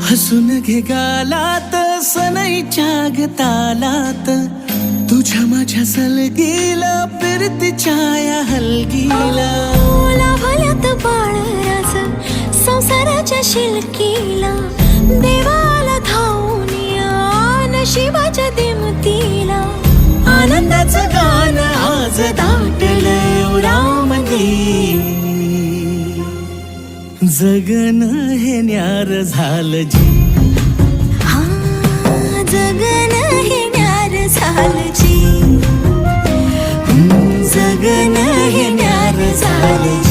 हसून घे गालात सनईच्या ग तालात, तुझ्या माझ्या सलगीला फिरतीच्या या हलगीला. लाभल्यात बाळराज संसाराच्या शिलकीला, देवाला धावून या नशिबाच्या दिमतीला. आनंदाचं गाणं आज दाटलंय उरामध्ये, जगन हे न्यार झालं जी. हा जगन हे न्यार झालं जी, जगन हे न्यार झालं